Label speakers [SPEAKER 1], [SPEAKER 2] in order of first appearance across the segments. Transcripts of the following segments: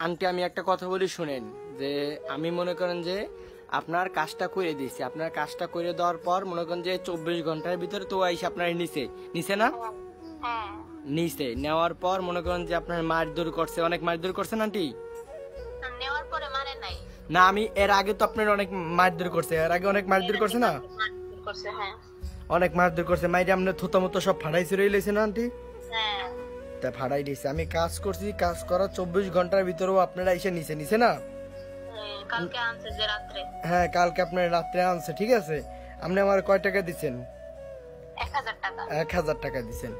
[SPEAKER 1] Aunty আমি একটা কথা বলি শুনেন, যে আমি মনে করেন যে আপনার কাজটা করে দিয়েছি, আপনার কাজটা করে দেওয়ার পর মনে করেন যে 24 ঘন্টার ভিতরে তো আইসা আপনার নিচে নিচে না
[SPEAKER 2] হ্যাঁ, হ্যাঁ।
[SPEAKER 1] নিচে নেওয়ার পর মনে করেন যে আপনার মারধর করছে, অনেক মারধর করছেন আন্টি?
[SPEAKER 2] নেওয়ার পরে মানে নাই।
[SPEAKER 1] না আমি এর আগে তো আপনার অনেক মারধর করছে, এর আগে অনেক মারধর করছে না,
[SPEAKER 2] মারধর করছে, হ্যাঁ।
[SPEAKER 1] অনেক মারধর করছে, মাইরে আপনার থুতো মতো সব ফাড়াই ছিড়ে লেছে না আন্টি?
[SPEAKER 2] হ্যাঁ,
[SPEAKER 1] তা ফাড়াই দিয়েছে, আমি কাজ করছি, কাজ করার 24 ঘন্টার ভিতরেও আপনারা এসে নিচে নিচে না।
[SPEAKER 2] কালকে আনছে যে রাত্রে।
[SPEAKER 1] হ্যাঁ কালকে আপনার রাত্রে আনছে, ঠিক আছে। আপনি আমার কয় টাকা দিচ্ছেন?
[SPEAKER 2] 1000 টাকা।
[SPEAKER 1] 1000 টাকা দিচ্ছেন।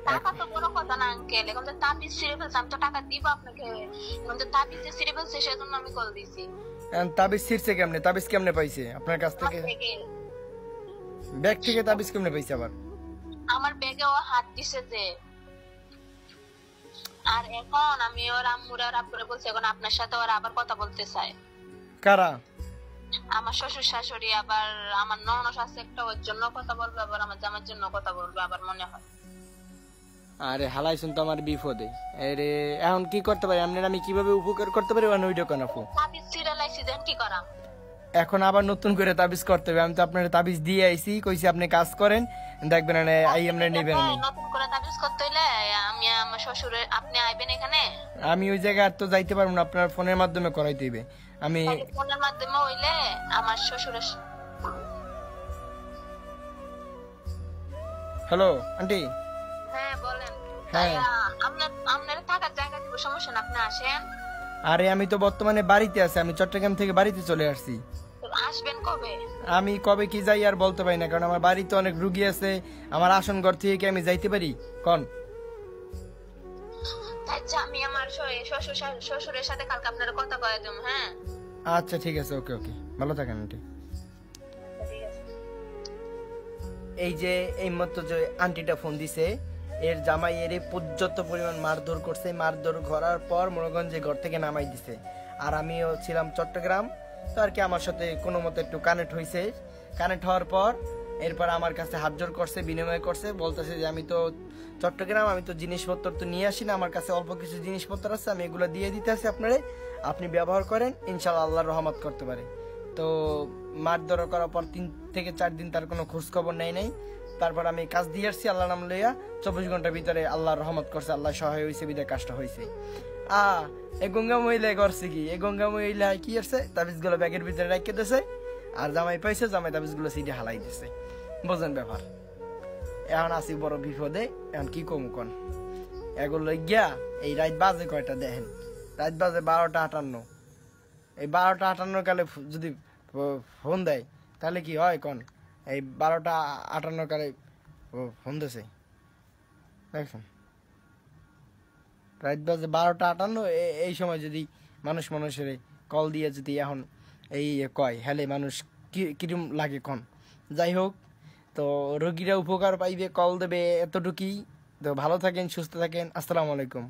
[SPEAKER 2] টাকা তো বড় কথা না আঙ্কেল, এখন তো তাবিজ ছিঁড়ে ফেলছে, আমি তো টাকা দিব আপনাকে। এখন তো তাবিজ যে ছিঁড়ে ফেলছে সেজন্য আমি কল দিছি।
[SPEAKER 1] তাবিজ ছিঁড়ছে কেমনে? তাবিজ কেমনে পাইছে আপনার কাছ
[SPEAKER 2] হাত
[SPEAKER 1] থেকে?
[SPEAKER 2] থেকে।
[SPEAKER 1] ব্যাগ থেকে তাবিজ কেমনে পাইছে আবার?
[SPEAKER 2] আমার ব্যাগে ও হাত দিছে যে। আর এখন আমি ওর আম্মুর আর আব্বুরে বলছি, এখন আপনার সাথে ওরা আবার কথা বলতে চায়।
[SPEAKER 1] কারা?
[SPEAKER 2] আমার শ্বশুর শাশুড়ি, আবার আমার ননদ আছে একটা, ওর জন্য কথা বলবে, আবার আমার জামার জন্য কথা বলবে, আবার মনে হয়।
[SPEAKER 1] আরে হালাইছুন তো আমার বিপদে। আরে এখন কি করতে পারি, আপনার আমি কিভাবে উপকার করতে পারি ওইটা কেন আপু?
[SPEAKER 2] তাবিজ ছিঁড়ে লাইছি, দেন কি করাম?
[SPEAKER 1] এখন আবার নতুন করে তাবিজ করতে হবে? আমি তো আপনার তাবিজ দিয়ে আইছি, কইছি আপনি কাজ করেন, দেখবেন না আই আমরা নেবেন। আমি
[SPEAKER 2] নতুন করে তাবিজ করতে হইলে আমি আমার শ্বশুরের, আপনি আইবেন এখানে।
[SPEAKER 1] আমি ওই জায়গায় আর তো যাইতে পারবো না, আপনার ফোনের মাধ্যমে করাইতে হইবে। আমি
[SPEAKER 2] ফোনের মাধ্যমে হইলে আমার শ্বশুরের।
[SPEAKER 1] Hello aunty.
[SPEAKER 2] হ্যাঁ বলেন।
[SPEAKER 1] হ্যাঁ।
[SPEAKER 2] আপনার আপনার থাকার জায়গা দিব, সমস্যা না, আপনি আসেন।
[SPEAKER 1] আরে আমি তো বর্তমানে বাড়িতে আছি, আমি চট্টগ্রাম থেকে বাড়িতে চলে আসছি।
[SPEAKER 2] তো আসবেন কবে?
[SPEAKER 1] আমি কবে কি যাই আর বলতে পারি না, কারণ আমার বাড়িতে অনেক রুগী আছে। আমার আসন ঘর থেকে কি আমি যাইতে পারি কোন?
[SPEAKER 2] আচ্ছা, আমি আমার শ্বশুরের সাথে কালকে আপনার কথা কয়ে দেব। হ্যাঁ
[SPEAKER 1] আচ্ছা ঠিক আছে, ওকে ওকে, ভালো থাকেন আন্টি।
[SPEAKER 2] ঠিক আছে।
[SPEAKER 1] এই যে এই মাত্র যে আন্টিটা ফোন দিছে, এর জামাই এর পর্যাপ্ত পরিমাণ মারধর করছে, মারধর করার পর মনোগঞ্জে ঘর থেকে নামাই দিছে। আর আমিও ছিলাম চট্টগ্রাম, তো আর কি আমার সাথে কোনো মতো একটু কানেক্ট হয়েছে। কানেক্ট হওয়ার পর এরপর আমার কাছে হাত জোর করছে, বিনিময় করছে, বলতেছে যে আমি তো চট্টগ্রাম, আমি তো জিনিসপত্র তো নিয়ে আসি না, আমার কাছে অল্প কিছু জিনিসপত্র আছে, আমি এগুলো দিয়ে দিতে আসি আপনারে, আপনি ব্যবহার করেন, ইনশাল্লাহ আল্লাহর রহমত করতে পারে। তো মারধর করার পর 3 থেকে 4 দিন তার কোনো খোঁজ খবর নেই নাই। তারপর আমি কাজ দিয়ে আসছি আল্লাহ নাম লইয়া, 24 ঘন্টার ভিতরে আল্লাহর রহমত করছে, আল্লাহ সহায় হয়েছে, বিদায় কাজটা হয়েছে। এই গঙ্গা মহিলা করছে কি, এই গঙ্গা মহিলা কি করছে, তাবিজ গুলো ব্যাগের ভিতরে রেখে দিয়েছে, আর জামাই পাইছে, জামাই তাবিজ গুলো সিটে হালাই দিছে। বোঝেন ব্যাপার? এখন আসি বড় বিপদে, এখন কি কম কোন? এগুলো গিয়া এই রাত বাজে কয়টা দেখেন, রাত বাজে 12টা 58। এই 12টা 58 কালে যদি ফোন দেয় তাহলে কি হয় কোন? এই 12টা 58 কালে ফোন দিছে, দেখছেন? রাত বাজে 12টা 58, এই সময় যদি মানুষের কল দিয়ে যদি এখন এই কয় হেলে, মানুষ কিরম লাগে কোন? যাই হোক, তো রোগীরা উপকার পাইবে, কল দেবে, এতটুকুই। তো ভালো থাকেন, সুস্থ থাকেন, আসসালামু আলাইকুম।